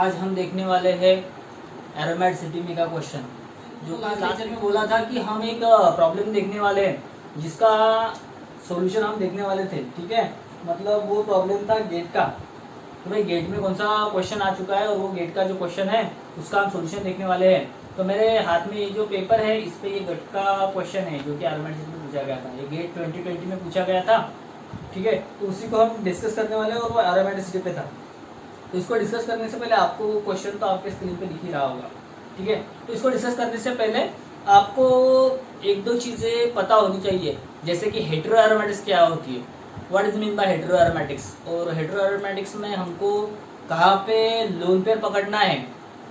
आज हम देखने वाले हैं एरोमेटिसिटी का क्वेश्चन। जो लास्ट लेक्चर में बोला था कि हम एक प्रॉब्लम देखने वाले हैं जिसका सॉल्यूशन हम देखने वाले थे। ठीक है, मतलब वो प्रॉब्लम था गेट का। तो भाई गेट में कौन सा क्वेश्चन आ चुका है और वो गेट का जो क्वेश्चन है उसका हम सॉल्यूशन देखने वाले हैं। तो मेरे हाथ में ये जो पेपर है इस पे ये गेट का क्वेश्चन है जो कि एरोमेटिसिटी में पूछा गया था। ये गेट 2020 में पूछा गया था। ठीक है, तो उसी को हम डिस्कस करने वाले हैं और वो एरोमेटिसिटी पे था। तो इसको डिस्कस करने से पहले आपको क्वेश्चन तो आपके स्क्रीन पे दिख ही रहा होगा। ठीक है, तो इसको डिस्कस करने से पहले आपको एक दो चीज़ें पता होनी चाहिए, जैसे कि हेटेरो एरोमेटिक्स क्या होती है, what is mean by hetero aromatics. और हेटेरो एरोमेटिक्स में हमको कहाँ पे लोन पेयर पकड़ना है,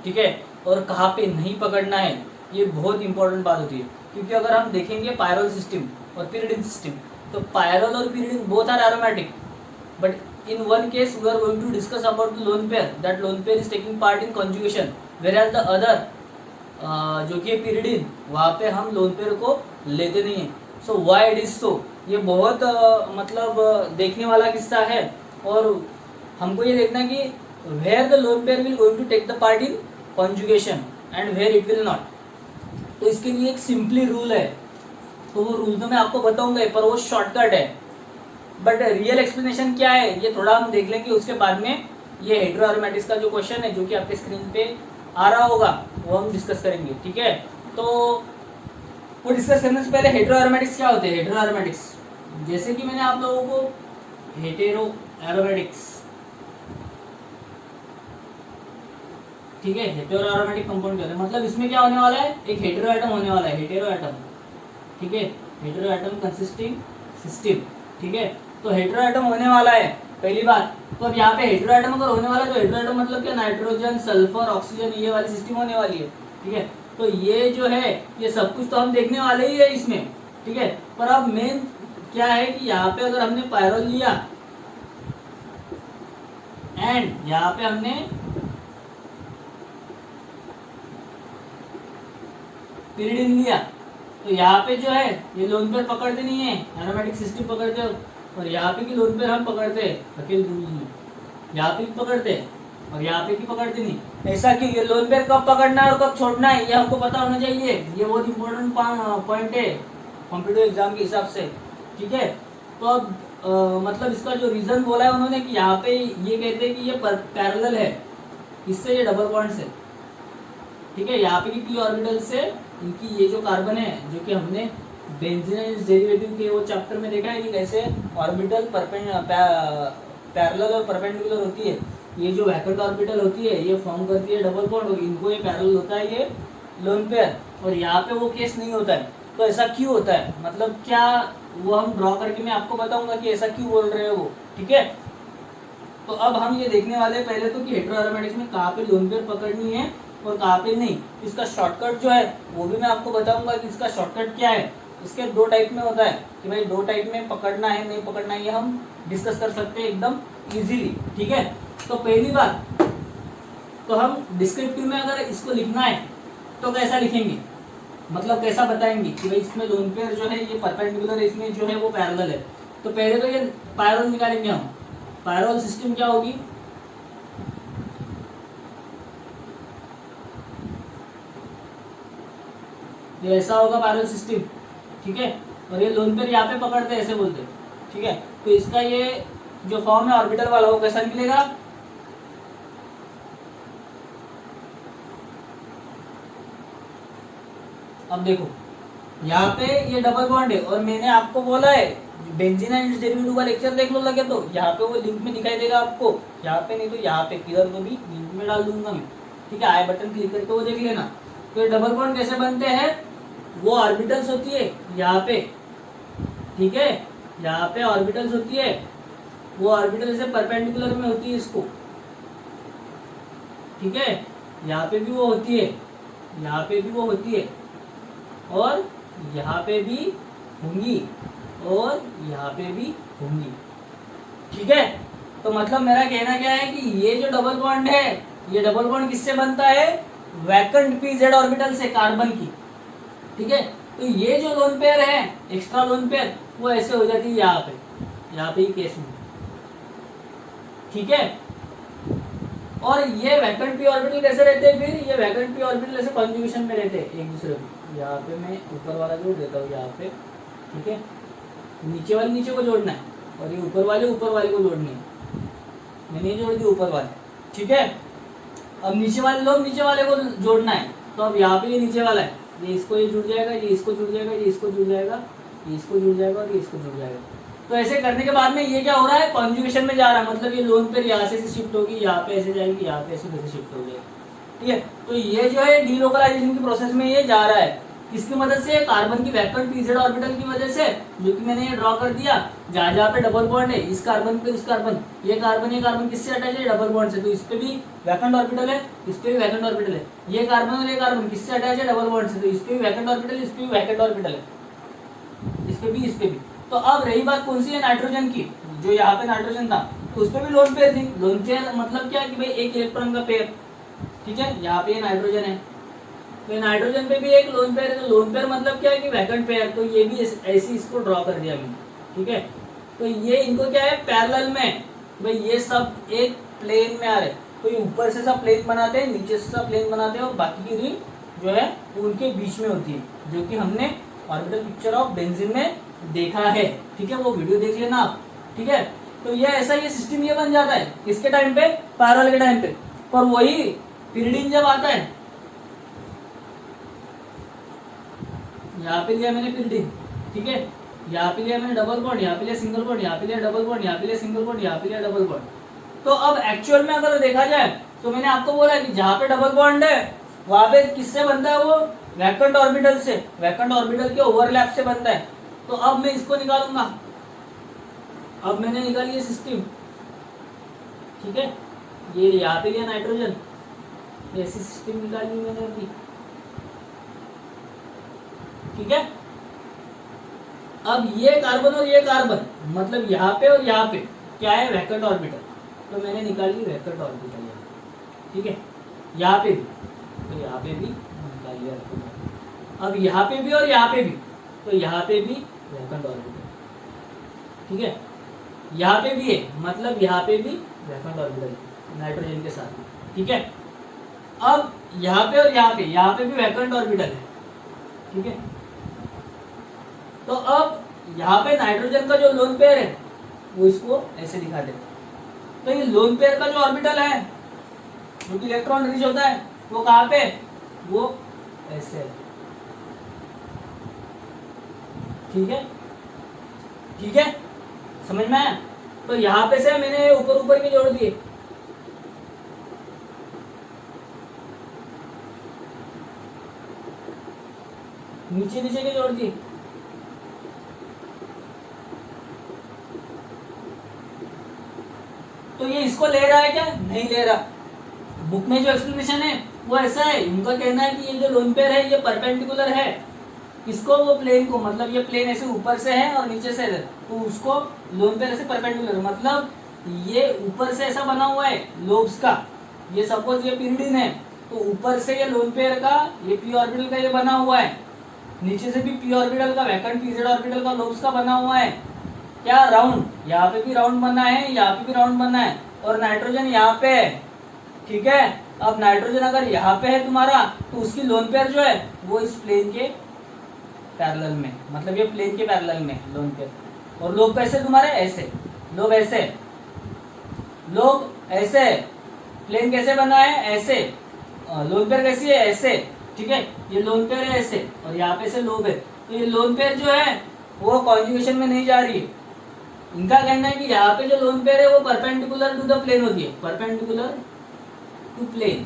ठीक है, और कहाँ पे नहीं पकड़ना है, ये बहुत इंपॉर्टेंट बात होती है। क्योंकि अगर हम देखेंगे पायरोल सिस्टम और pyridine सिस्टम, तो पायरोल और pyridine both are aromatic, but in one case we are going to discuss about the lone pair, that lone pair is taking part in conjugation, whereas the other जो कि pyridine, वहाँ पे हम lone pair को लेते नहीं हैं। So why it is so, ये बहुत मतलब देखने वाला किस्सा है और हमको ये देखना कि where the lone pair will going to take the part in conjugation and where it will not। तो इसके लिए एक सिंपली रूल है, तो वो रूल तो मैं आपको बताऊंगा पर वो शॉर्टकट है, बट रियल एक्सप्लेनेशन क्या है ये थोड़ा हम देख लेंगे। उसके बाद में ये हेटेरो एरोमेटिक्स का जो क्वेश्चन है जो कि आपके स्क्रीन पे आ रहा होगा वो हम डिस्कस करेंगे। ठीक है, तो वो डिस्कस करने से पहले हेटेरो एरोमेटिक्स क्या होते हैं। हेटेरो एरोमेटिक्स, जैसे कि मैंने आप लोगों को हेटेरो एरोमेटिक्स, ठीक है, हेटेरो एरोमेटिक कंपाउंड कहते हैं। मतलब इसमें क्या होने वाला है, एक हेटेरो एटम होने वाला है, हेटेरो एटम। ठीक है, हेटेरो एटम कंसिस्टिंग सिस्टम। ठीक है, तो हेटेरो एटम होने वाला है पहली बात। तो अब यहाँ पे हेटेरो एटम अगर होने वाला है तो हेटेरो एटम मतलब क्या, नाइट्रोजन, सल्फर, ऑक्सीजन, ये वाली सिस्टम होने वाली है। ठीक है, तो ये जो है ये सब कुछ तो हम देखने वाले ही है इसमें। ठीक है, पर अब मेन क्या है कि यहाँ पे अगर हमने पायरोल लिया एंड यहाँ पे हमने pyridine लिया, तो यहाँ पे जो है ये लोन पेयर पकड़ते नहीं है, एरोमेटिक सिस्टम पकड़ते हो, और यहाँ पे की लोन पेयर हम पकड़ते हैं अकेले दूर नहीं, यहाँ पे भी पकड़ते हैं और यहाँ पे भी पकड़ते नहीं। ऐसा क्यों, ये लोन पेयर कब पकड़ना है और कब छोड़ना है ये हमको पता होना चाहिए। ये बहुत इंपॉर्टेंट पॉइंट है कॉम्पिटिटिव एग्जाम के हिसाब से। ठीक है, तो अब मतलब इसका जो रीजन बोला है उन्होंने कि यहाँ पे ये कहते हैं कि ये पैरेलल है, इससे ये डबल बॉन्ड से। ठीक है, यहाँ पे की पी ऑर्बिटल से इनकी ये जो कार्बन है, जो कि हमने बेंजीन डेरिवेटिव के वो चैप्टर में देखा है कि कैसे ऑर्बिटल पैरेलल और परपेंडिकुलर होती है। ये जो वैकेंट ऑर्बिटल होती है ये फॉर्म करती है डबल बॉन्ड और इनको ये पैरेलल होता है ये लोन पेयर, और यहाँ पे वो केस नहीं होता है। तो ऐसा क्यों होता है, मतलब क्या, वो हम ड्रॉ करके मैं आपको बताऊंगा कि ऐसा क्यों बोल रहे हो वो। ठीक है, तो अब हम ये देखने वाले हैं पहले तो कि हेटेरो एरोमेटिक्स में कहाँ पे लोन पेयर पकड़नी है और कहाँ पे नहीं। इसका शॉर्टकट जो है वो भी मैं आपको बताऊंगा कि इसका शॉर्टकट क्या है। इसके दो टाइप में होता है कि भाई दो टाइप में पकड़ना है नहीं पकड़ना है, ये हम डिस्कस कर सकते हैं एकदम इजीली। ठीक है, तो पहली बात तो हम डिस्क्रिप्टिव में अगर इसको लिखना है तो कैसा लिखेंगे, मतलब कैसा बताएंगे कि भाई इसमें लोन पेयर जो है ये परपेंडिकुलर है, इसमें जो है वो पैरेलल है। तो पहले तो ये पायरोल निकालेंगे हम। पायरोल सिस्टम क्या होगी, ये ऐसा होगा पायरोल सिस्टम। ठीक है, और ये लोन पेयर यहाँ पे पकड़ते हैं ऐसे बोलते हैं। ठीक है, तो इसका ये जो फॉर्म है ऑर्बिटल वाला वो कैसा निकलेगा, अब देखो यहाँ पे ये डबल बॉन्ड है और मैंने आपको बोला है बेंजीन एंड डेरिवेटिव का लेक्चर देख लो लगे तो यहाँ पे वो लिंक में दिखाई देगा आपको, यहाँ पे नहीं तो यहाँ पे किधर को भी लिंक में डाल दूंगा मैं। ठीक है, आई बटन क्लिक करके वो देख लेना। तो ये डबल बॉन्ड कैसे बनते हैं, वो ऑर्बिटल्स होती है यहाँ पे। ठीक है, यहाँ पे ऑर्बिटल्स होती है, वो ऑर्बिटल से परपेंडिकुलर में होती है इसको। ठीक है, यहाँ पे भी वो होती है, यहाँ पे भी वो होती है, और यहाँ पे भी होंगी, और यहाँ पे भी होंगी। ठीक है, तो मतलब मेरा कहना क्या है कि ये जो डबल बॉन्ड है ये डबल बॉन्ड किससे बनता है, वैकेंट पी जेड ऑर्बिटल से, कार्बन की। ठीक है, तो ये जो लोन पेयर है एक्स्ट्रा लोन पेयर वो ऐसे हो जाती है यहाँ पे ही केस में। ठीक है, और ये वैकेंट पी ऑर्बिटल कैसे रहते हैं, फिर ये वैकेंट पी ऑर्बिटल ऐसे कॉन्जुगेशन में रहते हैं एक दूसरे को। यहाँ पे मैं ऊपर वाला जोड़ देता हूँ यहाँ पे, ठीक है, नीचे वाले नीचे को जोड़ना है और ये ऊपर वाले को जोड़नी है। मैंने ये जोड़ दी ऊपर वाले, ठीक है। अब नीचे वाले लोग नीचे वाले को जोड़ना है, तो अब यहाँ पे ये नीचे वाला है, ये इसको ये जुड़ जाएगा, ये इसको जुड़ जाएगा, ये इसको जुड़ जाएगा, ये इसको जुड़ जाएगा और ये इसको जुड़ जाएगा। तो ऐसे करने के बाद में ये क्या हो रहा है, कॉन्जुगेशन में जा रहा है, मतलब ये लोन पेयर यहाँ से शिफ्ट होगी, यहाँ पे ऐसे जाएगी, यहाँ पे ऐसे शिफ्ट हो जाएगी, ठीक है। तो ये जो है डीलोकलाइजेशन की प्रोसेस में ये जा रहा है, किसकी मदद से, कार्बन की वैकेंट पीजेड ऑर्बिटल की वजह से, जो कि मैंने ये ड्रॉ कर दिया। जहाँ जहाँ पे डबल बॉन्ड है, इस कार्बन पे उस कार्बन, ये कार्बन किससे अटैच है, डबल बॉन्ड से, तो इस पे भी वैकेंट ऑर्बिटल है, इस पे भी वैकेंट ऑर्बिटल है। ये कार्बन और ये कार्बन किससे अटैच है, डबल बॉन्ड से, तो इस पे भी वैकेंट ऑर्बिटल, इस पे भी वैकेंट ऑर्बिटल है, इस पे भी, इस पे भी। तो अब रही बात कौन सी है, नाइट्रोजन की, जो यहाँ पे नाइट्रोजन था, तो उस पे भी लोन पेयर थी। लोन पेयर मतलब क्या कि भाई एक इलेक्ट्रॉन का पेयर, ठीक है। यहाँ पे नाइट्रोजन है, तो नाइट्रोजन पे भी एक लोन पेयर है, तो लोन पेयर मतलब क्या है कि वैकेंट पेयर, तो ये भी ऐसे इसको ड्रॉ कर दिया मैंने, ठीक है। तो ये इनको क्या है, पैरेलल में, भाई ये सब एक प्लेन में आ रहे, तो ये ऊपर से सब प्लेन बनाते हैं, नीचे से सब प्लेन बनाते हैं, और बाकी की रिंग जो है वो उनके बीच में होती है, जो कि हमने ऑर्बिटल पिक्चर ऑफ बेंजीन में देखा है, ठीक है। वो वीडियो देख लेना आप, ठीक है। तो ये ऐसा ये सिस्टम ये बन जाता है किसके टाइम पे, पैरेलल के टाइम पे। पर वही पिरिडीन जब आता है, यहाँ पे लिया मैंने पिरिडीन, ठीक है, यहाँ पे लिया मैंने डबल बॉन्ड, यहाँ पे लिया सिंगल बॉन्ड, यहाँ पे लिया डबल बॉन्ड, यहाँ पे लिया सिंगल बॉन्ड, यहाँ पे लिया डबल बॉन्ड। तो अब एक्चुअल में अगर देखा जाए तो मैंने आपको बोला कि जहाँ पे डबल बॉन्ड है वहां पे किससे बनता है, वो वैकेंट ऑर्बिटल से, वैकेंट ऑर्बिटल के ओवरलैप से बनता है। तो अब मैं इसको निकालूंगा, अब मैंने निकाली ये सिस्टम, ठीक है। ये यहाँ पे लिया नाइट्रोजन, ऐसी सिस्टम निकाली मैंने अभी, ठीक है। अब ये कार्बन और ये कार्बन, मतलब यहाँ पे और यहाँ पे क्या है, वैकेंट ऑर्बिटल, तो मैंने निकाली वैकेंट ऑर्बिटल, ठीक है। यहाँ पे भी, तो यहाँ पे भी निकाल लिया। अब यहाँ पे भी और यहाँ पे भी, तो यहाँ पे भी वैकेंट ऑर्बिटल, ठीक है। यहाँ पे भी है, मतलब यहाँ पे भी वैकेंट ऑर्बिटल नाइट्रोजन के साथ, ठीक है। अब यहाँ पे और यहाँ पे भी वैकेंट ऑर्बिटल है, ठीक है। तो अब यहाँ पे नाइट्रोजन का जो लोन पेयर है वो इसको ऐसे दिखा देते। तो ये लोन पेयर का जो ऑर्बिटल है, जो कि इलेक्ट्रॉन रिच होता है, वो कहाँ पे, वो ऐसे है, ठीक है, ठीक है, समझ में आया। तो यहाँ पे से मैंने ऊपर ऊपर के जोड़ दिए, नीचे नीचे के जोड़ दिए, तो ये इसको ले रहा है क्या, नहीं ले रहा। बुक में जो एक्सप्लेनेशन है वो ऐसा है, उनका कहना है कि ये जो लोन पेयर है ये परपेंडिकुलर है, इसको वो प्लेन को, मतलब ये प्लेन ऐसे ऊपर से है और नीचे से है, तो उसको लोन पेयर ऐसे परपेंडिकुलर, मतलब ये ऊपर से ऐसा बना हुआ है लोब्स का, ये सपोज ये पिरिडिन है, तो ऊपर से ये लोन पेयर का, ये पी ऑर्बिटल का ये बना हुआ है, नीचे से भी पी ऑर्बिटल का, वैकेंट पीजेड ऑर्बिटल का लोब्स का बना हुआ है, क्या राउंड, यहाँ पे भी राउंड बना है, यहाँ पे भी राउंड बना है, और नाइट्रोजन यहाँ पे है, ठीक है। अब नाइट्रोजन अगर यहाँ पे है तुम्हारा, तो उसकी लोन पेयर जो है वो इस प्लेन के पैरेलल में, मतलब ये प्लेन के पैरेलल में लोन पेयर, और लोग कैसे तुम्हारे ऐसे, लोग ऐसे, लोग ऐसे, प्लेन कैसे बना है ऐसे, लोन पेयर कैसी है ऐसे, ठीक है। ये लोन पेयर है ऐसे, और यहाँ पे से लोब है, तो ये लोन पेयर जो है वो कॉन्जुगेशन में नहीं जा रही है। इनका कहना है कि यहाँ पे जो लोन पेयर है वो परपेंडिकुलर टू द प्लेन होती है, परपेंडिकुलर टू प्लेन,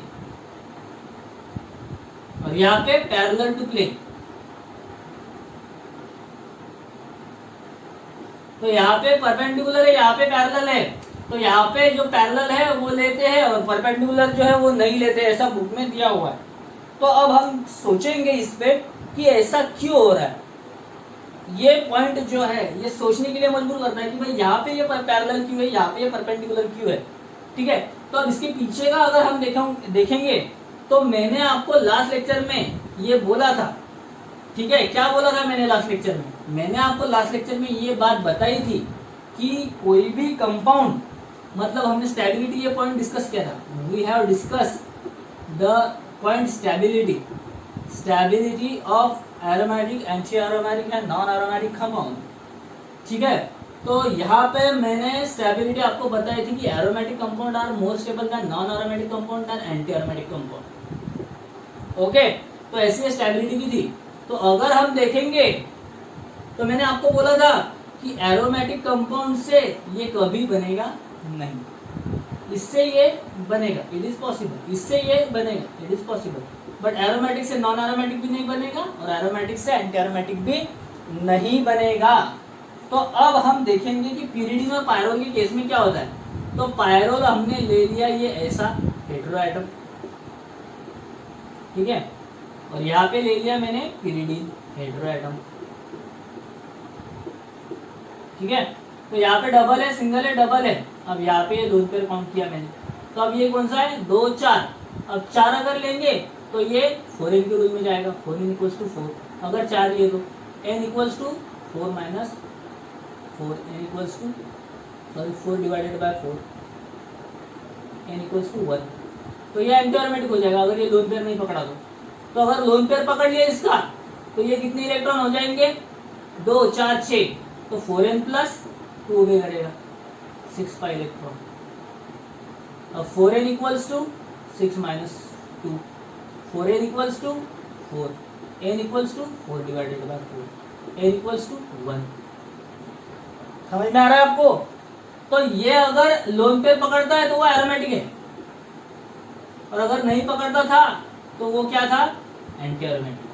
और यहाँ पे पैरेलल टू प्लेन। तो यहाँ पे परपेंडिकुलर है, यहाँ पे पैरेलल है, तो यहाँ पे जो पैरेलल है वो लेते हैं और परपेंडिकुलर जो है वो नहीं लेते, ऐसा बुक में दिया हुआ है। तो अब हम सोचेंगे इस पे कि ऐसा क्यों हो रहा है। ये पॉइंट जो है ये सोचने के लिए मजबूर करता है कि भाई यहाँ पे ये पैरेलल क्यों है, यहाँ पे ये परपेंडिकुलर क्यों है, ठीक है। तो अब इसके पीछे का अगर हम देखेंगे तो मैंने आपको लास्ट लेक्चर में ये बोला था, ठीक है। क्या बोला था मैंने लास्ट लेक्चर में, मैंने आपको लास्ट लेक्चर में ये बात बताई थी कि कोई भी कंपाउंड मतलब हमने स्टेबिलिटी ये पॉइंट डिस्कस किया था, we have discuss the point stability, stability of aromatic, anti aromatic and non aromatic compound. ठीक है, तो यहाँ पे मैंने स्टेबिलिटी आपको बताई थी कि aromatic compound are more stable than non aromatic compound and anti aromatic compound. Okay, तो ऐसी स्टेबिलिटी भी थी। तो अगर हम देखेंगे तो मैंने आपको बोला था कि एरोमेटिक कंपाउंड से ये कभी बनेगा नहीं, इससे ये बनेगा, इट इज पॉसिबल, इससे ये बनेगा, it is possible, but aromatic से नॉन एरोमेटिक भी नहीं बनेगा और एरोमेटिक से एंटी एरोमेटिक भी नहीं बनेगा। तो अब हम देखेंगे कि पीरियड में पायरोल के केस में क्या होता है। तो पायरोल हमने ले लिया ये ऐसा हेटेरो एटम, ठीक है, और यहाँ पे ले लिया मैंने पिरिडीन हेटेरो एटम, ठीक है। तो यहाँ पे डबल है, सिंगल है, डबल है। अब यहाँ पे ये लोन पेयर काउंट किया मैंने, तो अब ये कौन सा है, 2 4। अब 4 अगर लेंगे तो ये 4n के रूल में जाएगा, 4n = 4। अगर 4 लिए तो n = 4 - 4, n = 4 divided by 4, n = 1। तो ये एंटी एरोमेटिक हो जाएगा अगर ये लोन पेयर नहीं पकड़ा तो अगर लोन पेयर पकड़ लिया इसका तो ये कितने इलेक्ट्रॉन हो जाएंगे, 2 4 6, तो 4n + 2 भी करेगा 6 pi इलेक्ट्रॉन। अब 4n = 6 - 2, 4n = 4, n = 4 divided by 4, n = 1। समझ में आ रहा है आपको। तो ये अगर लोन पेयर पकड़ता है तो वो एरोमेटिक है, और अगर नहीं पकड़ता था तो वो क्या था, एंटी एरोमेटिक।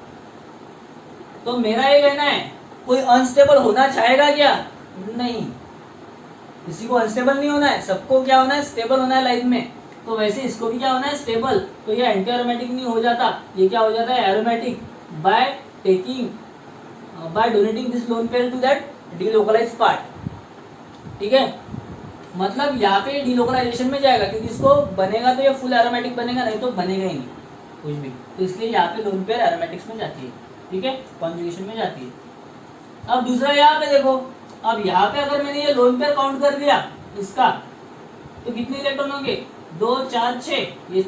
तो मेरा ये कहना है कोई अनस्टेबल होना चाहेगा क्या, नहीं, किसी को अनस्टेबल नहीं होना है, सबको क्या होना है, स्टेबल होना है लाइफ में। तो वैसे इसको भी क्या होना है, स्टेबल। तो ये एंटी एरोमेटिक नहीं हो जाता, ये क्या हो जाता है, aromatic, by taking, by donating this lone pair to that delocalised part. ठीक है, मतलब यहाँ पे डीलोकलाइजेशन में जाएगा, क्योंकि इसको बनेगा तो ये फुल एरोमेटिक बनेगा, नहीं तो बनेगा ही नहीं कुछ भी। तो इसलिए यहाँ पे लोन पेयर एरोमेटिक्स में जाती है, ठीक है, कॉन्जुगेशन में जाती है। अब दूसरा यहाँ पे देखो, अब यहाँ पे अगर मैंने ये लोन पेयर काउंट कर दिया इसका, तो कितने इलेक्ट्रॉन होंगे, 2 4 6, ये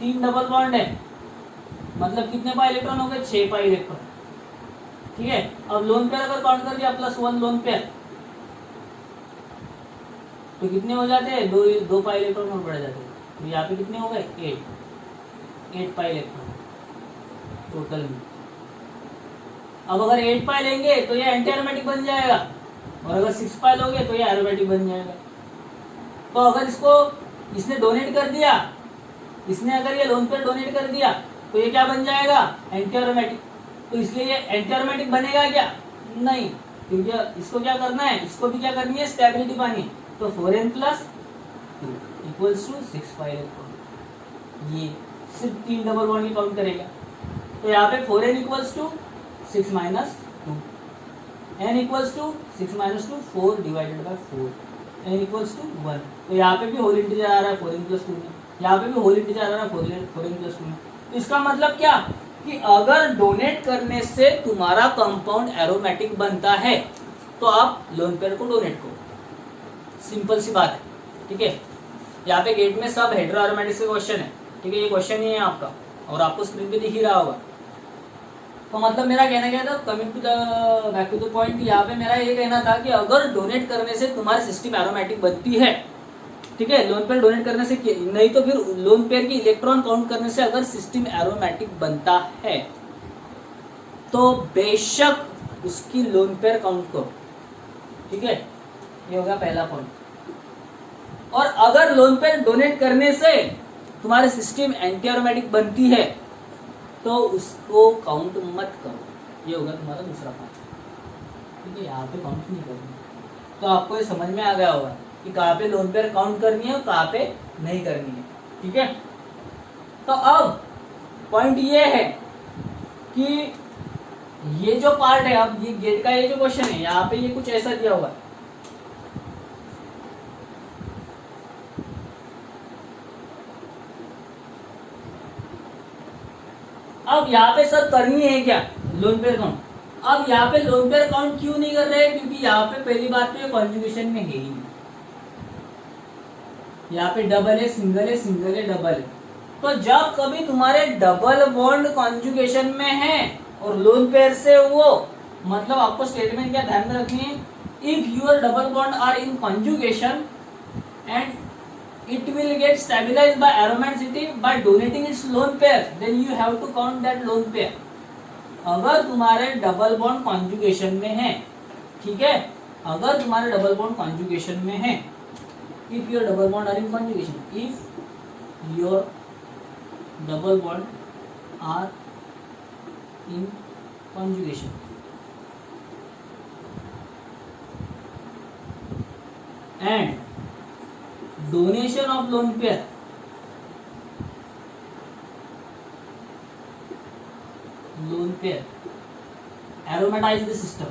3 डबल बॉन्ड है, मतलब कितने पाई इलेक्ट्रॉन हो गए, 6 पाई इलेक्ट्रॉन। ठीक है, अब लोन पेयर अगर काउंट कर दिया +1 लोन पेयर, तो कितने हो जाते हैं, 2 पाई इलेक्ट्रॉन और बढ़ जाते हैं। तो यहाँ पे कितने हो गए, 8 पाई इलेक्ट्रॉन टोटल में। अब अगर 8 पाई लेंगे तो ये एंटी एरोमेटिक बन जाएगा, और अगर 6 पाई लोगे तो ये एरोमेटिक बन जाएगा। तो अगर इसको इसने डोनेट कर दिया, इसने अगर ये लोन पेयर डोनेट कर दिया तो ये क्या बन जाएगा, एंटी एरोमेटिक। तो इसलिए ये एंटी एरोमेटिक बनेगा क्या, नहीं, क्योंकि इसको क्या करना है, इसको भी क्या करनी है, स्टेबिलिटी पानी है। तो 4n + 2 = 6 पाई इलेक्ट्रॉन। ये सिर्फ 3 डबल बॉन्ड की काउंट करेगा। तो यहाँ पे 4n = 6 - 2, n = 6 - 2, 4 divided by 4, n = 1। तो यहाँ पे भी होल इंटीजर आ रहा है 4n + 2 में, यहाँ पे भी होल इंटीजर आ रहा है 4n + 2 में। तो इसका मतलब क्या कि अगर डोनेट करने से तुम्हारा कंपाउंड एरोमेटिक बनता है तो आप लोन पेयर को डोनेट करो, सिंपल सी बात है। ठीक है, यहाँ पे गेट में सब हेटेरो एरोमेटिक्स के क्वेश्चन है, ठीक है, ये क्वेश्चन ही है आपका, और आपको स्क्रीन पे दिख ही रहा होगा। तो मतलब मेरा कहना क्या था, coming to the back to the point, यहाँ पे मेरा ये कहना था कि अगर डोनेट करने से तुम्हारी सिस्टम एरोमेटिक बनती है, ठीक है, लोन पेयर डोनेट करने से नहीं तो फिर लोन पेयर की इलेक्ट्रॉन काउंट करने से अगर सिस्टम एरोमेटिक बनता है तो बेशक उसकी लोन पेयर काउंट करो। ठीक है, ये होगा पहला पॉइंट। और अगर लोन पेयर डोनेट करने से तुम्हारी सिस्टम एंटी एरोमेटिक बनती है तो उसको काउंट मत करो, ये होगा तुम्हारा दूसरा पॉइंट। ठीक है, यहाँ पे काउंट नहीं करनी। तो आपको ये समझ में आ गया होगा कि कहाँ पे लोन पेयर काउंट करनी है और कहाँ पे नहीं करनी है। ठीक है, तो अब पॉइंट ये है कि ये जो पार्ट है, अब ये गेट का ये जो क्वेश्चन है, यहाँ पे ये कुछ ऐसा दिया हुआ है। अब यहाँ पे सर करनी है क्या, लोन पेयर काउंट। अब यहाँ पे लोन पेयर काउंट क्यों नहीं कर रहे हैं, क्योंकि यहाँ पे पहली बात तो ये कॉन्जुगेशन में है ही नहीं। यहाँ पे डबल है, सिंगल है, सिंगल है, डबल है। तो जब कभी तुम्हारे डबल बॉन्ड कॉन्जुगेशन में है और लोन पेयर से वो, मतलब आपको स्टेटमेंट क्या ध्यान में रखनी है, if your double bond are in conjugation and it will get stabilized by aromaticity by donating its lone pair, then you have to count that lone pair. अगर तुम्हारे डबल बॉन्ड कॉन्जुगेशन में है, ठीक है, अगर तुम्हारे डबल बॉन्ड कॉन्जुगेशन में है, if your double bond are in conjugation, if your double bond are in conjugation and donation of lone pair aromatize the system,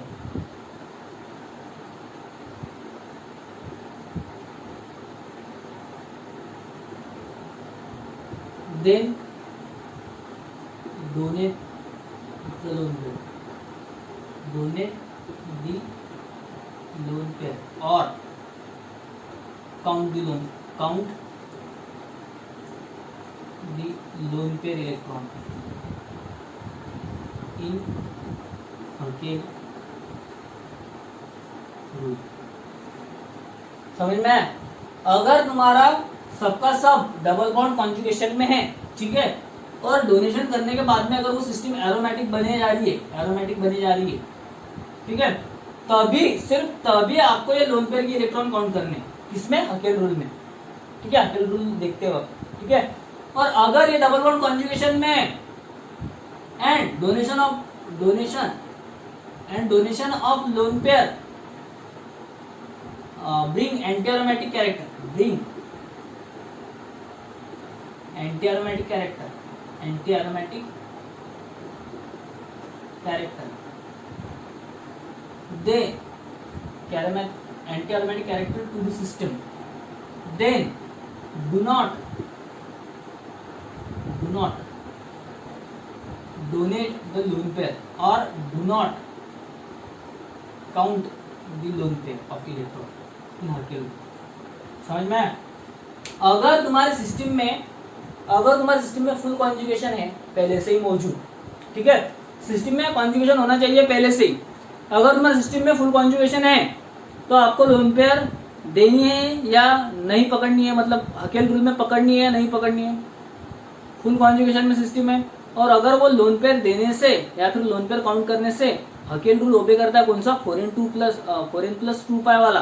then donate the lone pair, donate the lone pair or count the lone pair electron in Hurkel rule. समझ में? अगर तुम्हारा सबका सब double bond conjugation में है, ठीक है, और डोनेशन करने के बाद में अगर वो सिस्टम एरोमेटिक बने जा रही है, ठीक है, तभी, सिर्फ तभी आपको ये लोन पेयर की इलेक्ट्रॉन काउंट करने, किसमें? हकेल रूल में, ठीक है, हकेल रूल देखते वक्त, ठीक है। और अगर ये डबल बॉन्ड कॉन्जुगेशन में and donation of lone pair bring anti aromatic character they anti-aromatic character to the system, then do not donate the lone pair or do not count the lone pair of electron in Hurkel. समझ में? अगर तुम्हारे system में full conjugation है पहले से ही मौजूद, ठीक है, सिस्टम में कॉन्जुगेशन होना चाहिए पहले से ही। अगर तुम्हारे सिस्टम में फुल कॉन्जुगेशन है तो आपको लोन पेयर देनी है या नहीं पकड़नी है, मतलब हकेल रूल में पकड़नी है या नहीं पकड़नी है, फुल कॉन्जुगेशन में सिस्टम है। और अगर वो लोन पेयर देने से या फिर लोन पेयर काउंट करने से हकेल रूल ओबे करता है, कौन सा? 4n+2 पाई वाला,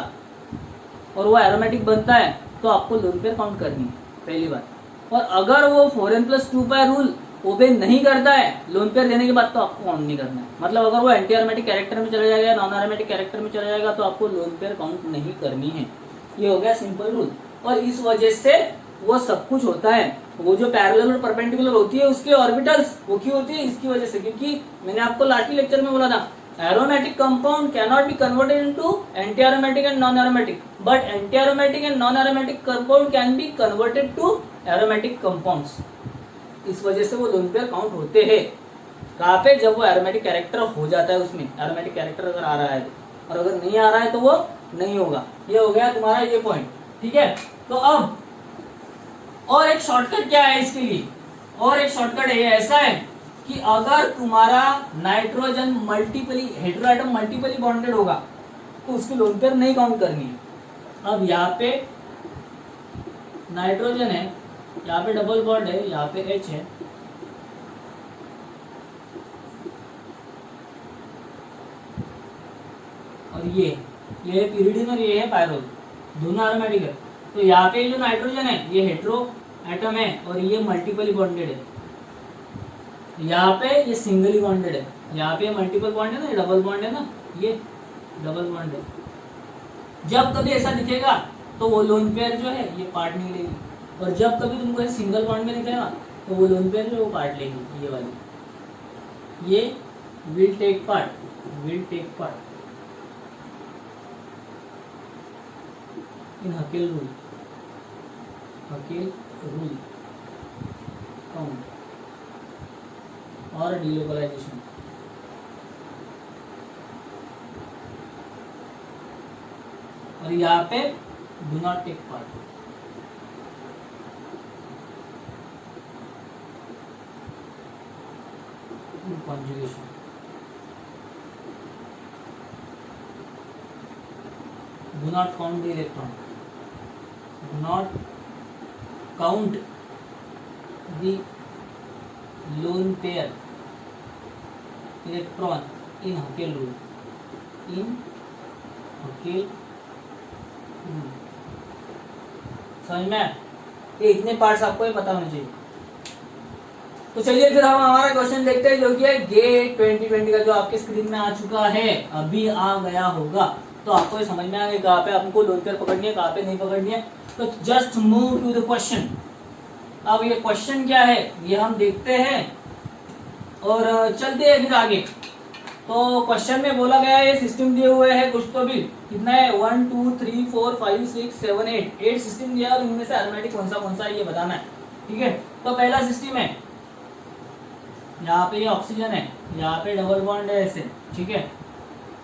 और वो एरोमेटिक बनता है, तो आपको लोन पेयर काउंट करनी है, पहली बात। और अगर वो 4n+2 पाई रूल ओबे नहीं करता है लोन पेयर देने के बाद, तो आपको काउंट नहीं करना है। मतलब अगर वो एंटी एरोमेटिक कैरेक्टर में चला जाएगा, नॉन एरोमेटिक कैरेक्टर में चला जाएगा, तो आपको लोन पेयर काउंट नहीं करनी है। ये हो गया सिंपल रूल। और इस वजह से वो सब कुछ होता है, वो जो पैरेलल और परपेंडिकुलर होती है उसके ऑर्बिटल्स, वो क्यों होती है? इसकी वजह से, क्योंकि मैंने आपको लास्ट लेक्चर में बोला था, aromatic compound cannot be converted into anti-aromatic and non-aromatic, but anti-aromatic and non-aromatic compound can be converted to aromatic compounds. इस वजह से वो लोन पेयर काउंट होते हैं। कहाँ पे? जब वो एरोमेटिक कैरेक्टर हो जाता है, उसमें एरोमेटिक कैरेक्टर अगर आ रहा है तो, और अगर नहीं आ रहा है तो वो नहीं होगा। ये हो गया तुम्हारा ये पॉइंट, ठीक है। तो अब और एक शॉर्टकट क्या है इसके लिए? और एक शॉर्टकट ये ऐसा है कि अगर तुम्हारा नाइट्रोजन हेटेरोएटम मल्टीपली बॉन्डेड होगा तो उसकी लोन पेयर नहीं काउंट करनी है। अब यहाँ पे नाइट्रोजन है, यहाँ पे डबल बॉन्ड है, यहाँ पे H है, और ये pyridine और ये है पायरोल, दोनों एरोमेटिक है। तो यहाँ पे जो नाइट्रोजन है ये हेटेरो एटम है और ये मल्टीपली बॉन्डेड है, यहाँ पे ये सिंगली बॉन्डेड है, यहाँ पे मल्टीपल बॉन्ड है ना, ये डबल बॉन्ड है ना, ये डबल बॉन्ड है। जब कभी ऐसा दिखेगा तो वो लोन पेयर जो है ये पार्ट नहीं लेगी, और जब कभी तुमको सिंगल बॉन्ड में दिखेगा तो वो लोन पेयर जो है वो पार्ट लेगी, ये वाली, ये will take part in Huckel rule count और डिलोकलाइजेशन। और यहाँ पे do not take part. Conjugation. Do not count the electron. Do not count the lone pair electron in Huckel rule. In Huckel rule. समझ में? ये इतने parts आपको ये पता होने चाहिए। तो चलिए फिर हम हमारा क्वेश्चन देखते हैं, जो कि है गेट 2020 का, जो आपके स्क्रीन में आ चुका है, अभी आ गया होगा। तो आपको ये समझ में आ गया कहाँ पे आपको लोन पेयर पकड़नी है, कहाँ पे नहीं पकड़नी है। तो just move to the question. अब ये क्वेश्चन क्या है ये हम देखते हैं और चलते हैं फिर आगे। तो क्वेश्चन में बोला गया है, ये सिस्टम दिए हुए हैं कुछ तो भी, कितना है 1 2 3 4 5 6 7 8 सिस्टम दिया है, और इनमें से एरोमेटिक कौन सा है ये बताना है। ठीक है, तो पहला सिस्टम है, यहाँ पे ये ऑक्सीजन है, यहाँ पे डबल बॉन्ड है ऐसे। ठीक है,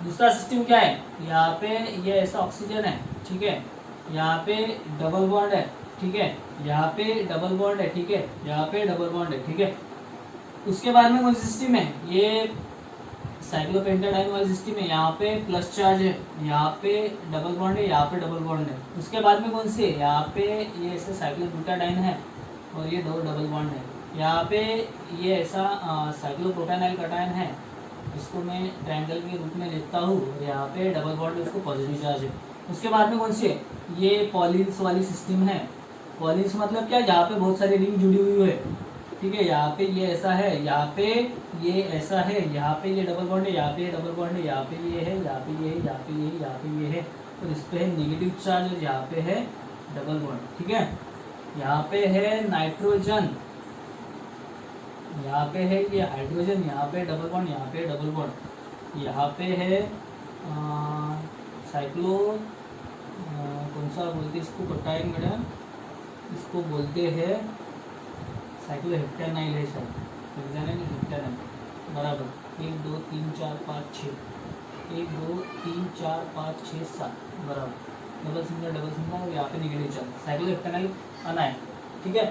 दूसरा सिस्टम क्या है, यहाँ पे ये ऐसा ऑक्सीजन है। ठीक है, यहाँ पे डबल बॉन्ड है। ठीक है, यहाँ पे डबल बॉन्ड है। ठीक है, यहाँ पे डबल बॉन्ड है। ठीक है, उसके बाद में कौन सा सिस्टम है, ये साइक्लोपेंटाडाइन वाला सिस्टम है, यहाँ पे प्लस चार्ज है, यहाँ पे डबल बॉन्ड है, यहाँ पे डबल बॉन्ड है। उसके बाद में कौन सी है, यहाँ पे ये ऐसे साइक्लोब्यूटाडाइन है और ये दो डबल बॉन्ड है। यहाँ पे ये ऐसा साइक्लोप्रोपेनाइल कटायन है, इसको मैं ट्रायंगल के रूप में लेता हूँ, और यहाँ पे डबल बॉन्ड उसको पॉजिटिव चार्ज है। उसके बाद में कौन सी है, ये पॉलिन्स वाली सिस्टम है। पॉलिन्स मतलब क्या, यहाँ पे बहुत सारी रिंग जुड़ी हुई है। ठीक है, यहाँ पे ये ऐसा है, यहाँ पे ये ऐसा है, यहाँ पे ये डबल बॉन्ड है, यहाँ पे ये डबल बॉन्ड है, यहाँ पे ये है, यहाँ पे ये है, यहाँ पे ये है, यहाँ पे ये है, और इस पे है नेगेटिव चार्ज, और यहाँ पे है डबल बॉन्ड। ठीक है, यहाँ पे है नाइट्रोजन, यहाँ पे है ये हाइड्रोजन, यहाँ पे डबल बॉन्ड, यहाँ पे डबल बॉन्ड, यहाँ पे है साइक्लो कौन सा बोलते हैं इसको, कटायन मैडम, इसको बोलते हैं साइक्लोहेप्टेनाइल है शायद, हेप्टेनाइल बराबर। 1 2 3 4 5 6 1 2 3 4 5 6 7 बराबर, डबल सिंगल और यहाँ पे नेगेटिव चार्ज, साइक्लोहेप्टेनाइल अनायन। ठीक है,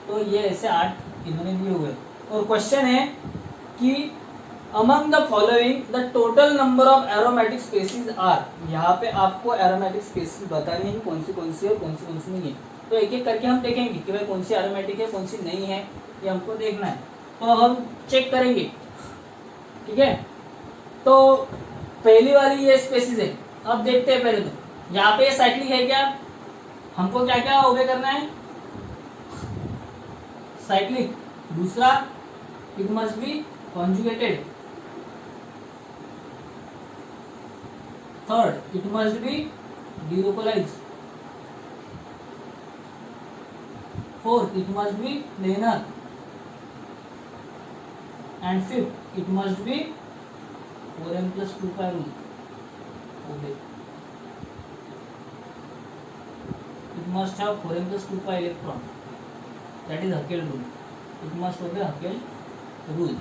तो ये ऐसे 8 इन्होंने दिए हुए। और क्वेश्चन है कि among the following the total number of aromatic species are, यहाँ पे आपको एरोमेटिक स्पेसीज बतानी है कौन सी है और कौन सी नहीं है। तो एक एक करके हम देखेंगे कि भाई कौन सी एरोमेटिक है, कौन सी नहीं है, ये हमको देखना है। तो हम चेक करेंगे। ठीक है, तो पहली वाली ये स्पेसीज है। अब देखते हैं पहले, तो यहाँ पे साइक्लिक है क्या, हमको क्या क्या ओबे करना है, साइक्लिक। दूसरा, it must be conjugated. Third, it must be delocalised. Fourth, it must be planar. And fifth, it must be 4n+2π rule. Okay. It must have 4n+2π electron. That is Huckel rule. It must obey Huckel rule.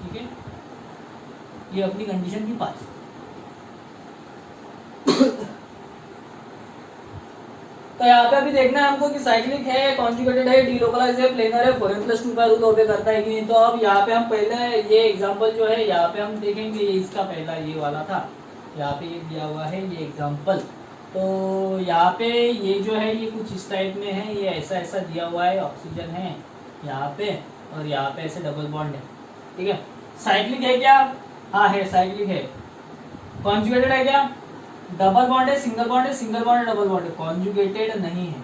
ठीक है, ये अपनी condition की 5। तो यहाँ पे अभी देखना है हमको कि साइक्लिक है, कॉन्जुगेटेड है, डीलोकलाइज है, प्लेनर है, 4n+2 रूल ओबे करता है कि नहीं। तो अब यहाँ पे हम पहले ये एग्जांपल जो है यहाँ पे हम देखेंगे, ये इसका पहला ये वाला था, यहाँ पे ये दिया हुआ है ये एग्जांपल। तो यहाँ पे ये जो है ये कुछ इस टाइप में है, ये ऐसा ऐसा दिया हुआ है, ऑक्सीजन है यहाँ पे और यहाँ पे ऐसे डबल बॉन्ड है। ठीक है, साइक्लिक है क्या, हाँ है, साइक्लिक है। कॉन्जुगेटेड है क्या, डबल बॉन्ड है, सिंगल बॉन्ड है, सिंगल बॉन्ड है, डबल बॉन्ड है, कॉन्जुगेटेड नहीं है।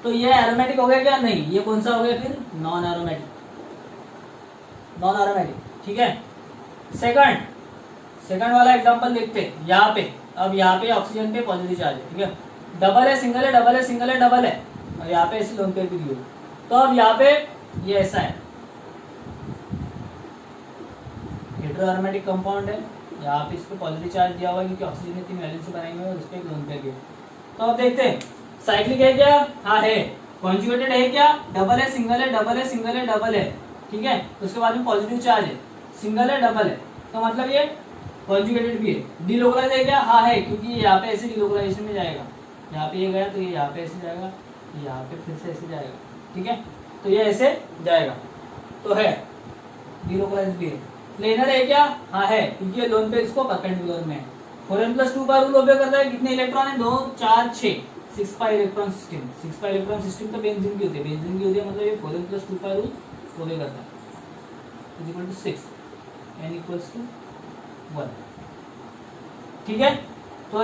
तो ये एरोमेटिक हो गया क्या, नहीं। ये कौन सा हो गया फिर, नॉन एरोमेटिक, नॉन एरोमेटिक। ठीक है, सेकंड वाला एग्जांपल देखते हैं यहाँ पे। अब यहाँ पे ऑक्सीजन पे पॉजिटिव चार्ज है। ठीक है, डबल है, सिंगल है, डबल है, सिंगल है, डबल है, और यहाँ पे ऐसे लोन पेयर भी दिए। तो अब यहाँ पे ये ऐसा है, हेटेरोएरोमेटिक कंपाउंड है, यहाँ पे इस पे पॉजिटिव चार्ज दिया हुआ है क्योंकि ऑक्सीजन 3 वैलेंस से बनाई हुई है और इस पे एक लोन पेयर दिया। तो अब देखते हैं साइक्लिक है क्या, हाँ है। कॉन्जुगेटेड है क्या, डबल है, सिंगल है, डबल है, सिंगल है, डबल है। ठीक है, तो उसके बाद में पॉजिटिव चार्ज है, सिंगल है, डबल है, तो मतलब ये कॉन्जुगेटेड भी है। डीलोकलाइज है क्या, हाँ है, क्योंकि यहाँ पे ऐसे डीलोकलाइजेशन में जाएगा, यहाँ पे ये गया तो ये यहाँ पे ऐसे जाएगा, यहाँ पे फिर से ऐसे जाएगा, ठीक है, तो ये ऐसे जाएगा, तो है डीलोकलाइज भी है। प्लेनर है क्या? हाँ है, क्योंकि ये लोन पे इसको परपेंडिकुलर में है। 4n+2 का रूल ओबे करता है, कितने इलेक्ट्रॉन है? 2 4 6, 6 pi electron system. 6 pi electron system तो बेंजीन की होती है, बेंजीन की होती है, मतलब ये 4n+2 का रूल ओबे करता है, is equal to 6, n equals to 1, ठीक है, तो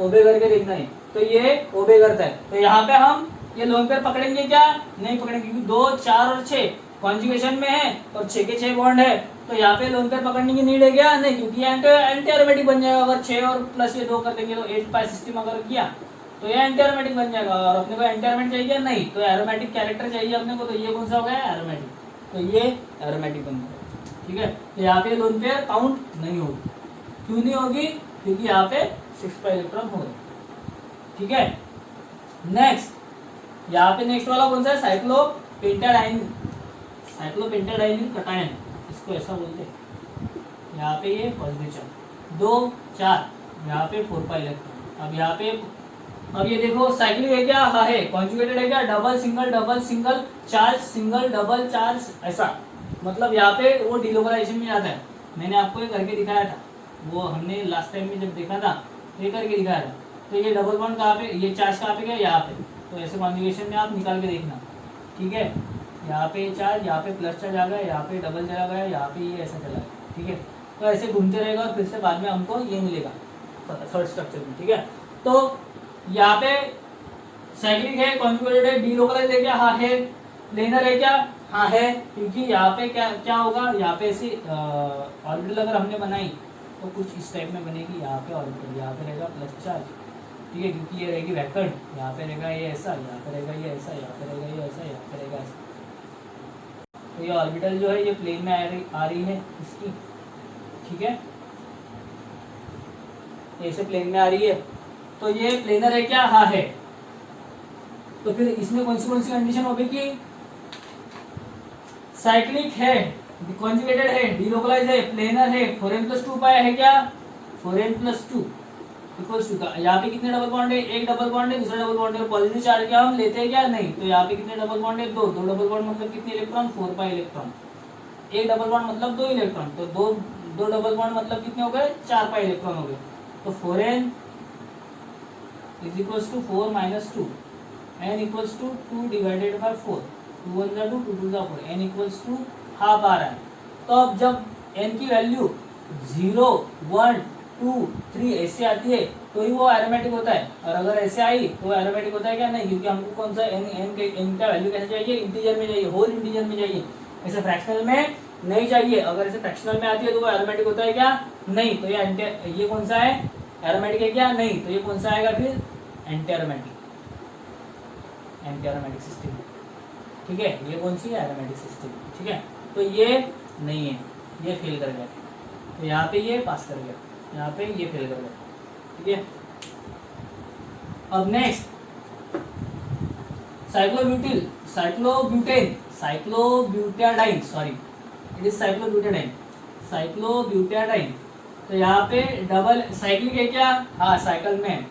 ओबे करके देखना है, तो ये ओबे करता है। तो यहाँ पे हम ये लोन पेयर पकड़ेंगे क्या? नहीं पकड़ेंगे, क्योंकि 2 4 और 6 कॉन्जुगेशन में है और 6 के 6 बॉन्ड है, तो यहाँ पे लोन पेयर पकड़ने की नीड है क्या? नहीं, क्योंकि एंटी एरोमेटिक बन जाएगा। अगर 6 और प्लस ये 2 कर देंगे तो 8 पाई सिस्टम अगर किया तो ये एंटी एरोमेटिक बन जाएगा। और अपने को एंटी एरोमेटिक चाहिए नहीं, तो एरोमेटिक कैरेक्टर चाहिए अपने को, तो ये कौन सा हो गया? एरोमेटिक, तो ये एरोमेटिक बन गया, ठीक है। तो यहाँ पे लोन पेयर काउंट नहीं होगी। क्यों नहीं होगी? क्योंकि यहाँ पे 6 पाई इलेक्ट्रॉन हो रहे, ठीक है। नेक्स्ट, यहाँ पे नेक्स्ट वाला कौन सा है? साइक्लोपेंटाडाइन, साइक्लोपेंटाडाइनिल कटायन, इसको ऐसा बोलते हैं। यहाँ पे ये पॉजिटिव चार्ज 2 4, यहाँ पे 4 पाई इलेक्ट्रॉन। अब यहाँ पे अब ये देखो साइक्लिक है क्या? हाँ है। कॉन्जुगेटेड है क्या? Double single charge, single double charge, ऐसा, मतलब यहाँ पे वो डिलोकलाइजेशन में आता है। मैंने आपको ये करके दिखाया था, वो हमने लास्ट टाइम में जब देखा था तो ये करके दिखाया था। तो ये डबल बॉन्ड कहाँ पे, ये चार्ज कहाँ पे गया? यहाँ पे। तो ऐसे कॉन्जुगेशन में आप निकाल के देखना, ठीक है। यहाँ पे चार्ज, यहाँ पे प्लस चार्ज आ गया, यहाँ पे डबल चला गया, यहाँ पे ये ऐसा चला गया, ठीक है। तो ऐसे घूमते रहेगा और फिर से बाद में हमको ये मिलेगा थर्ड स्ट्रक्चर में, ठीक है। तो यहाँ पे साइक्लिक है, कॉन्जुगेटेड है, डीलोकलाइज है क्या? हाँ है। प्लेनर है क्या? हाँ है, क्योंकि यहाँ पे क्या होगा? यहाँ पे ऐसी ऑर्बिटल अगर हमने बनाई तो कुछ इस टाइप में बनेगी। यहाँ पे ऑर्बिटल, यहाँ पे रहेगा प्लस चार्ज, ठीक है, क्योंकि ये रहेगी वैक्यूम, यहाँ पे रहेगा ये ऐसा, यहाँ पे रहेगा ये ऐसा, यहाँ पे रहेगा ये ऐसा, यहाँ पे रहेगा ऐसा। तो ये ऑर्बिटल जो है ये प्लेन में आ रही है इसकी, ठीक है, ऐसे प्लेन में आ रही है, तो ये प्लेनर है क्या? हाँ है। तो फिर इसमें कौन सी कंडीशन होगी कि साइक्लिक है, कॉन्जुगेटेड है, डीलोकलाइज है, प्लेनर है, 4n+2 पाया है क्या? 4n+2 इक्वल्स टू का, यहाँ पे कितने डबल बॉन्ड है? एक डबल बॉन्ड है, दूसरा डबल बॉन्ड है, पॉजिटिव चार्ज क्या हम लेते हैं क्या? नहीं। तो यहाँ पे कितने डबल बॉन्ड है? 2 डबल बॉन्ड मतलब कितने इलेक्ट्रॉन? 4 पाई इलेक्ट्रॉन। एक डबल बॉन्ड मतलब 2 इलेक्ट्रॉन, तो दो डबल बॉन्ड मतलब कितने हो गए? 4 पाई इलेक्ट्रॉन हो गए। तो 4n is equals to 4 - 2, n equals to 2 divided by 4, 2 1 जा 2, 2 2 जा 4, n इक्वल्स टू हाफ आ रहा है। तो अब जब n की वैल्यू 0 1 2 3 ऐसे आती है तो ही वो एरोमेटिक होता है, और अगर ऐसे आई तो एरोमेटिक होता है क्या? नहीं, क्योंकि हमको कौन सा n का वैल्यू कैसे चाहिए? इंटीजर में चाहिए, होल इंटीजर में चाहिए, ऐसे फ्रैक्शनल में नहीं चाहिए। अगर ऐसे फ्रैक्शनल में आती है तो वो एरोमेटिक होता है क्या? नहीं। तो ये कौन सा है? एरोमेटिक है क्या? नहीं। तो ये कौन सा आएगा फिर? Anti aromatic, anti aromatic system, ठीक है। ये कौन सी है? एरोमेटिक सिस्टम, ठीक है। तो ये नहीं है, ये फेल कर गया। तो यहाँ पे ये पास कर गया, यहाँ पे ये फेल कर गया, ठीक है। अब next cyclobutadiene, sorry it is cyclobutadiene. तो यहाँ पे डबल साइक्लिक है क्या? हाँ साइकिल में है।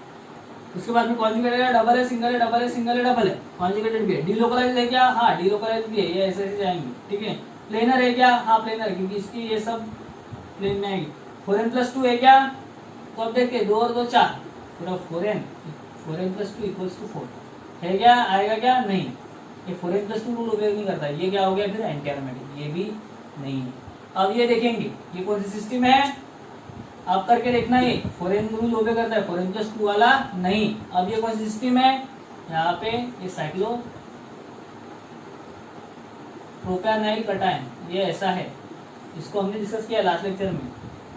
उसके बाद में कॉन्जुगेटेड है, डबल है, सिंगल है, डबल है, सिंगल है, डबल है, कॉन्जुगेटेड भी है। डीलोकलाइज है क्या? हाँ डीलोकलाइज भी है, ये ऐसे ऐसे जाएंगे, ठीक है। प्लेनर है क्या? हाँ प्लेनर, क्योंकि इसकी ये सब प्लेन में आएगी। 4n+2 है क्या? तो अब देखिए 2 और 2 4, पूरा 4n+2 इक्वल्स टू 4 है क्या? आएगा क्या? नहीं, ये 4n+2 रूल उपयोग नहीं करता। ये क्या हो गया फिर? एंटी एरोमेटिक, ये भी नहीं है। अब ये देखेंगे ये कौन सी सिस्टम है, आप करके देखना। ये 4n रूल ओबे करता है, 4n+2 वाला नहीं। अब ये कौन सी सिस्टम है? यहाँ पे ये साइक्लोप्रोपेनाइल कटायन, ये ऐसा है, इसको हमने डिस्कस किया लास्ट लेक्चर में,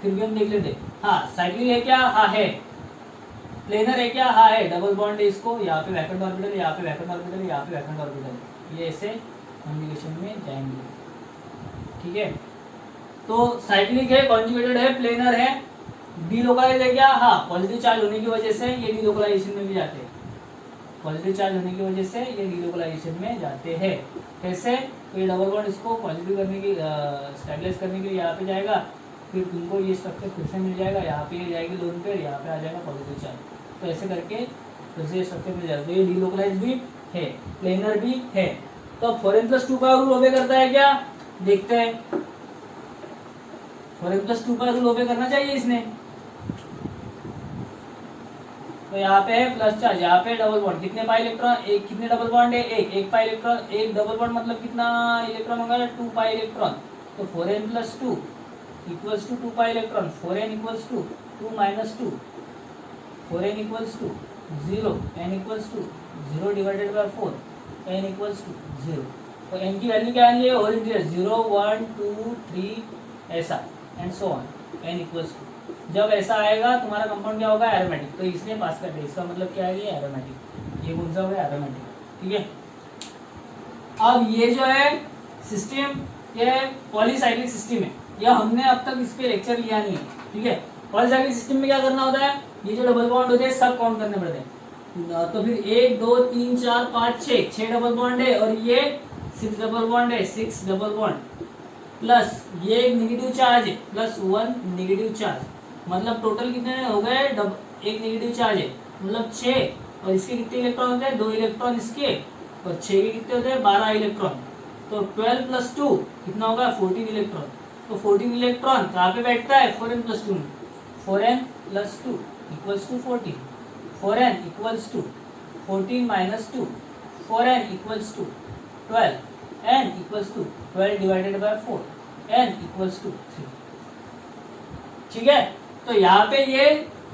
फिर भी हम देख लेते। हाँ साइक्लिक है क्या? हाँ है। प्लेनर है क्या? हाँ है। डबल बॉन्ड है, इसको यहाँ पे वैकेंट ऑर्बिटल, यहाँ पे वैकेंट ऑर्बिटल, यहाँ पे वैकेंट ऑर्बिटल, ये ऐसे कॉन्जुगेशन में जाएंगे, ठीक है। तो साइक्लिक है, कॉन्जुगेटेड है, प्लेनर है, डीलोकलाइज है क्या? हाँ पॉजिटिव चार्ज होने की वजह से ये डीलोकलाइजेशन में भी जाते हैं, पॉजिटिव चार्ज होने की वजह से ये डीलोकलाइजेशन में जाते हैं। कैसे? तो ये डबल बॉन्ड इसको पॉजिटिव करने की स्टेबलाइज करने के लिए यहाँ पे जाएगा, फिर तुमको ये स्ट्रक्चर फिर से मिल जाएगा, यहाँ पे ये जाएगी लोन पे, यहाँ पे आ जाएगा पॉजिटिव चार्ज, तो ऐसे करके फिर से ये स्ट्रक्चर मिल जाएगा। तो ये डीलोकलाइज भी है, प्लेनर भी है। तो 4n+2 का रूल ओबे करता है क्या, देखते हैं। 4n+2 का रूल ओबे करना चाहिए इसने। तो यहाँ पे है प्लस चार्ज, यहाँ पे डबल बॉन्ड, कितने पाई इलेक्ट्रॉन, एक, कितने डबल बॉन्ड है, एक पाई इलेक्ट्रॉन, एक डबल बॉन्ड मतलब कितना इलेक्ट्रॉन होगा, 2 पाई इलेक्ट्रॉन। तो 4n+2 equals to 2 pi electron, 4n equals to 2 minus 2, 4n equals to 0, n equals to 0 divided by 4, n equals to 0। तो n की वैल्यू क्या आनी है, होल इंटीजर 0, 1, 2, 3 ऐसा and so on, n equals to. जब ऐसा आएगा तुम्हारा कंपाउंड क्या होगा, एरोमेटिक। तो इसने पास कर दिया, इसका मतलब क्या है, ये एरोमेटिक। ये कौन सा होगा, एरोमेटिक, ठीक है। अब ये जो है सिस्टम, ये पॉलीसाइक्लिक सिस्टम है, यह हमने अब तक इस पे लेक्चर लिया नहीं है, ठीक है। पॉलीसाइक्लिक सिस्टम में क्या करना होता है, ये जो डबल बॉन्ड होते हैं सब काउंट करने पड़ते हैं। तो फिर 1 2 3 4 5 6 डबल बॉन्ड है, और ये 6 डबल बॉन्ड है, 6 डबल बॉन्ड प्लस ये एक नेगेटिव चार्ज है, प्लस 1 नेगेटिव चार्ज, मतलब टोटल कितने हो गए, एक नेगेटिव चार्ज है मतलब 6, और इसके कितने इलेक्ट्रॉन होते हैं, 2 इलेक्ट्रॉन इसके, और 6 के कितने होते हैं, 12 इलेक्ट्रॉन। तो 12 + 2 कितना होगा, 14 इलेक्ट्रॉन। तो 14 इलेक्ट्रॉन कहाँ पे बैठता है, 4n+2 में। 4n+2 equals to 14, 4n equals to 14 minus 2, 4n equals to 12, n equals to 12 divided by 4, n equals to 3, ठीक है। तो यहाँ पे ये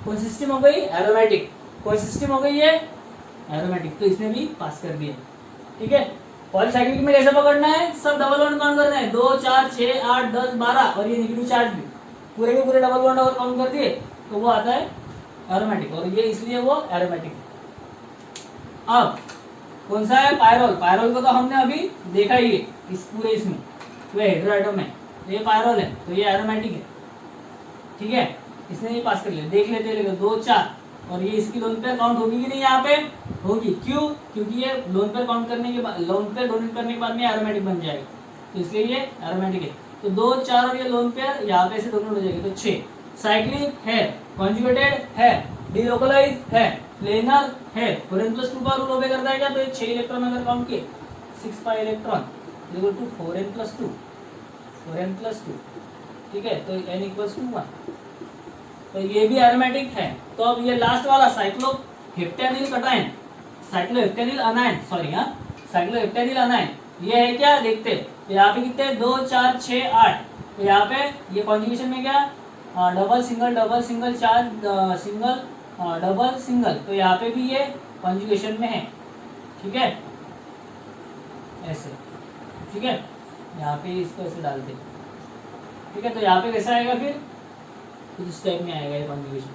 कौन सिस्टम हो गई, एरोमेटिक। कौन सिस्टम हो गई ये, एरोमेटिक। तो इसने भी पास कर दिया, ठीक है। पॉलीसाइक्लिक में कैसे पकड़ना है, सब डबल बॉन्ड काउंट करना है, 2 4 6 8 10 12, और ये नेगेटिव चार्ज भी पूरे के पूरे डबल बॉन्ड अगर काउंट कर दिए तो वो आता है एरोमेटिक, और ये इसलिए वो एरोमेटिक। अब कौन सा है, पायरोल। पायरोल को तो हमने अभी देखा ही है, इस पूरे इसमें वो हेड्रोएटम है, तो ये पायरोल है, तो ये एरोमेटिक है, ठीक है। इसने ये पास कर लिया, देख लेते हैं 2 4, और ये इसकी लोन पेयर काउंट होगी कि नहीं, यहाँ पे होगी। क्यों, क्योंकि ये लोन पेयर काउंट करने के बाद, लोन पेयर डोनेट करने के बाद में एरोमेटिक बन जाएगा, तो इसलिए ये एरोमेटिक है। तो 2 4 और ये लोन पेयर यहाँ पे से डोनेट हो जाएगी, तो 6। साइक्लिक है, कॉन्जुगेटेड है, डिलोकलाइज है, प्लेनर है। 4n+2 का रूल ओबे करता है क्या, तो ये 6 इलेक्ट्रॉन अगर काउंट किए, 6 pi electron equal to 4n+2, 4n+2, ठीक है। तो n इक्वल्स टू 1, तो ये भी एरोमेटिक है। तो अब ये लास्ट वाला साइक्लोहेप्टेनिल कटायन, साइक्लोहेप्टेनिल अनायन, सॉरी हाँ, साइक्लोहेप्टेनिल अनायन, ये है क्या, देखते हैं। तो यहाँ पे कितने, 2 4 6 8, तो यहाँ पे ये कॉन्जुगेशन में क्या, double single charge, single double single, तो यहाँ पे भी ये कॉन्जुगेशन में है, ठीक है, ऐसे, ठीक है। यहाँ पे इसको ऐसे डालते, ठीक है। तो यहाँ पे कैसा आएगा, फिर कुछ इस टाइप में आएगा ये कॉन्जुगेशन।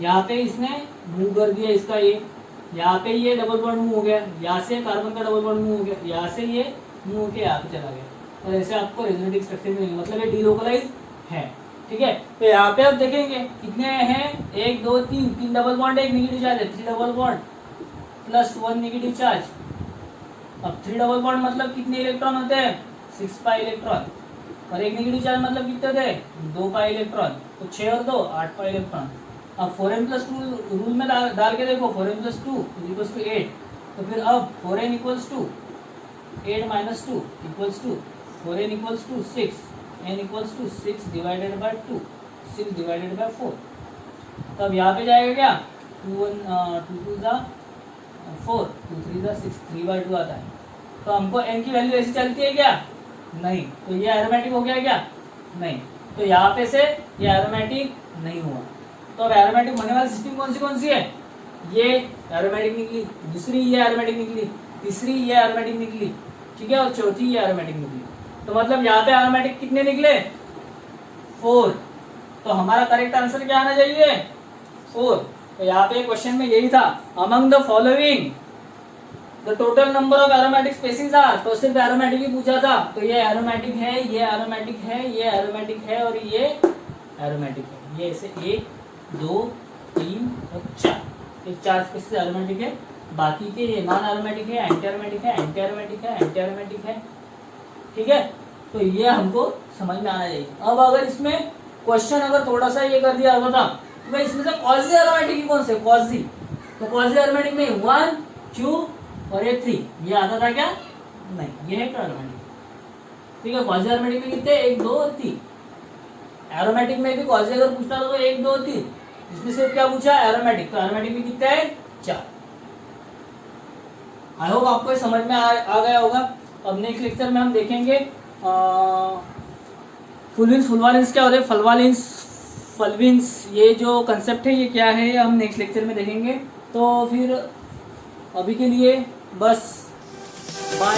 यहाँ पे इसने मूव कर दिया इसका, ये यहाँ पे ये डबल बॉन्ड मूव हो गया, यहाँ से कार्बन का डबल बॉन्ड मूव हो गया, यहाँ से ये मूव होकर यहाँ पे चला गया, और ऐसे आपको रेजोनेटिक स्ट्रक्चर मिलेंगे, मतलब ये डीलोकलाइज है, ठीक है। तो यहाँ पे आप देखेंगे कितने हैं, 1 2 3 डबल बॉन्ड, एक नेगेटिव चार्ज है, 3 double bond plus 1 negative charge. अब 3 डबल बॉन्ड मतलब कितने इलेक्ट्रॉन होते हैं, 6 पाई इलेक्ट्रॉन, और एक नेगेटिव चार्ज मतलब कितने होते हैं, 2 पाई इलेक्ट्रॉन, तो 6 और 2 8 पाई इलेक्ट्रॉन। अब 4n+2 रूल में डाल के देखो, 4n+2 इक्वल्स टू 8, तो फिर अब 4n equals to 8 minus 2 equals to 4n equals to 6, n equals to 6 divided by 2, 6 divided by 4। तब यहाँ पे जाएगा क्या, 2 2 जा 4, 2 3 जा 6, 3/2 आता है। तो हमको n की वैल्यू ऐसी चलती है क्या, नहीं। तो ये एरोमेटिक हो गया क्या, नहीं। तो यहाँ पे से ये एरोमेटिक नहीं हुआ। तो अब एरोमेटिक होने वाली सिस्टम कौन सी है, ये एरोमेटिक निकली, दूसरी ये एरोमेटिक निकली, तीसरी ये एरोमेटिक निकली, ठीक है, और चौथी ये एरोमेटिक निकली। तो मतलब यहाँ पे एरोमेटिक कितने निकले, 4। तो हमारा करेक्ट आंसर क्या आना चाहिए, 4। तो यहाँ पे क्वेश्चन में यही था, among the following the total number of aromatic species are, तो सिर्फ एरोमेटिक ही पूछा था। तो ये एरोमेटिक है, ये एरोमेटिक है, ये एरोमेटिक है, और ये एरोमेटिक है। ये ऐसे 1 2 3 और 4, ये 4 स्पेसीज एरोमेटिक है। बाकी के ये नॉन एरोमेटिक है, एंटी एरोमेटिक है, एंटी एरोमेटिक है, एंटी एरोमेटिक है, ठीक है। तो ये हमको समझ में आना चाहिए। अब अगर इसमें क्वेश्चन अगर थोड़ा सा ये कर दिया होता था तो भाई इसमें से क्वाजी एरोमेटिक कौन से क्वाजी, तो क्वाजी एरोमेटिक में 1 2 और ये 3 ये आता था क्या, नहीं ये है एरोमेटिक। ठीक है, क्वाजी एरोमेटिक में कितने 1 2 3, एरोमेटिक में भी क्वाजी अगर पूछता था तो 1 2 3, इसमें सिर्फ क्या पूछा एरोमेटिक, तो एरोमेटिक में कितने है 4। आई होप आपको ये समझ में आ गया होगा। अब नेक्स्ट लेक्चर में हम देखेंगे फुलविंस फुलवालेंस क्या होते हैं, फलवालेंस फलविंस, ये जो कंसेप्ट है ये क्या है हम नेक्स्ट लेक्चर में देखेंगे। तो फिर अभी के लिए बस बाय।